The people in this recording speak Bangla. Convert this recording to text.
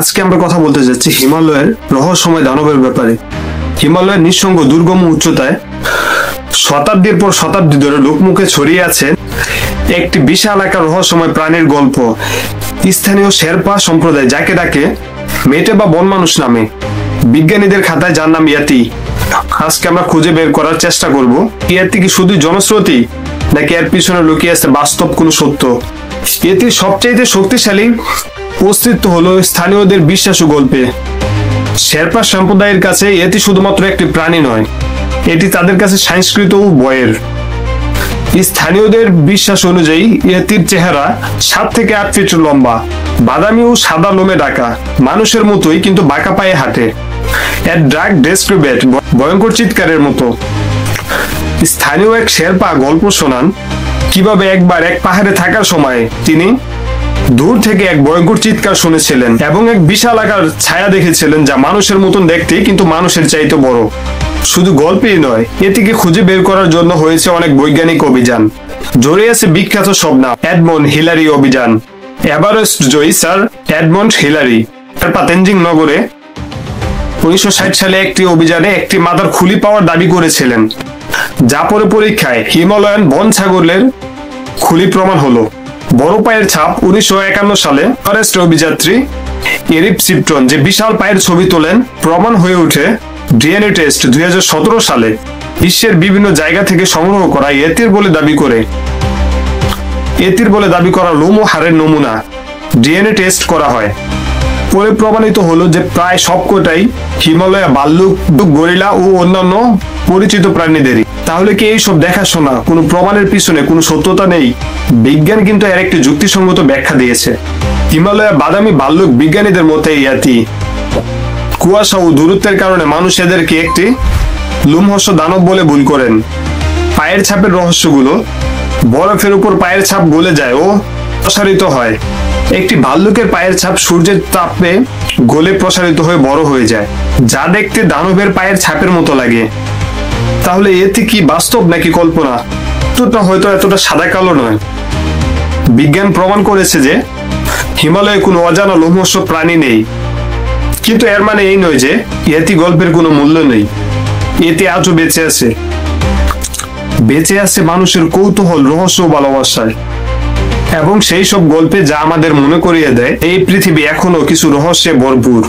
আজকে আমরা কথা বলতে যাচ্ছি হিমালয়ের রহস্যময় দানবের ব্যাপারে। হিমালয়ের নিঃসঙ্গ দুর্গম উচ্চতায় শতাব্দীর পর শতাব্দী ধরে লোকমুখে ছড়িয়ে আছে একটি বিশাল আকার রহস্যময় প্রাণীর গল্প। স্থানীয় শেরপা সম্প্রদায় যাকে ডাকে মেটে বা বন মানুষ নামে, বিজ্ঞানীদের খাতায় যার নাম ইয়াতি। আজকে আমরা খুঁজে বের করার চেষ্টা করব ইয়াতি কি শুধু জনশ্রুতি নাকি এর পিছনে লুকিয়ে আছে বাস্তব কোনো সত্য। ইয়াতির সবচেয়ে শক্তিশালী অস্তিত্ব হলো স্থানীয়দের বিশ্বাস ও গল্পে। শেরপা সম্প্রদায়ের কাছে এটি শুধুমাত্র একটি প্রাণী নয়, এটি তাদের কাছে সংস্কৃত ও বয়ের। স্থানীয়দের বিশ্বাস অনুযায়ী এটির চেহারা 7 থেকে 8 ফিট লম্বা, বাদামি ও সাদা লোমে ঢাকা, মানুষের মতোই কিন্তু বাঁকা পায়ে হাঁটে। এর ড্রাগ ডেসক্রিবেট ভয়ঙ্কর চিৎকারের মতো। স্থানীয় এক শেরপা গল্প শোনান কিভাবে একবার এক পাহাড়ে থাকার সময় তিনি দূর থেকে এক ভয়ঙ্কর চিৎকার শুনেছিলেন এবং এক বিশাল আকার ছায়া দেখেছিলেন যা মানুষের মতন দেখতে কিন্তু মানুষের চাইতে বড়। শুধু গল্পই নয়, এটিকে খুঁজে বের করার জন্য হয়েছে অনেক বৈজ্ঞানিক অভিযান। জড়িয়ে আছে বিখ্যাত সব নাম এডমন্ড হিলারি অভিযান। এভারেস্ট জয়ী স্যার এডমন্ড হিলারি তেনজিং নগরে 1960 সালে একটি অভিযানে একটি মাদার খুলি পাওয়ার দাবি করেছিলেন, যা পরে পরীক্ষায় হিমালয়ান বন ছাগলের খুলি প্রমাণ হলো। বড় পায়ের ছাপ 1951 সালে এভারেস্ট অভিযাত্রী এরিক শিপটন যে বিশাল পায়ের ছবি তোলেন প্রমাণ হয়ে ওঠে। ডিএনএ টেস্ট 2017 সালে বিশ্বের বিভিন্ন জায়গা থেকে সংগ্রহ করা এতির বলে দাবি করা লোম ও হাড়ের নমুনা ডিএনএ টেস্ট করা হয়। পরে প্রমাণিত হলো যে প্রায় সবকটাই হিমালয়া ভাল্লুক, গরিলা ও অন্যান্য পরিচিত প্রাণীদেরই। তাহলে কি এই সব দেখাশোনা কোনো প্রমাণের পিছনে কোনো সত্যতা নেই? বিজ্ঞান কিন্তু এর একটি যুক্তিসঙ্গত ব্যাখ্যা দিয়েছে। হিমালয়া বাদামি ভাল্লুক বিজ্ঞানীদের মতে ইয়াতি। কুয়াশা ও দূরত্বের কারণে মানুষ এদেরকে একটি লোমহর্ষ দানব বলে ভুল করেন। পায়ের ছাপের রহস্যগুলো বরফের উপর পায়ের ছাপ গলে যায় ও প্রসারিত হয়। একটি ভাল্লুকের পায়ের ছাপ সূর্যের তাপে গলে প্রসারিত হয়ে বড় হয়ে যায়, যা দেখতে দানবের পায়ের ছাপের মতো লাগে। তাহলে এতে কি বাস্তব নাকি কল্পনা? উত্তরটা হয়তো এতটা সাদা কালো নয়। বিজ্ঞান প্রমাণ করেছে যে হিমালয়ে কোনো অজানা লোমহর্ষ প্রাণী নেই, কিন্তু এর মানে এই নয় যে ইয়েতি গল্পের কোনো মূল্য নেই। এতে আজও বেঁচে আছে মানুষের কৌতূহল, রহস্য ও ভালোবাসায় এবং সেই সব গল্পে যা আমাদের মনে করিয়ে দেয় এই পৃথিবী এখনো কিছু রহস্যে ভরপুর।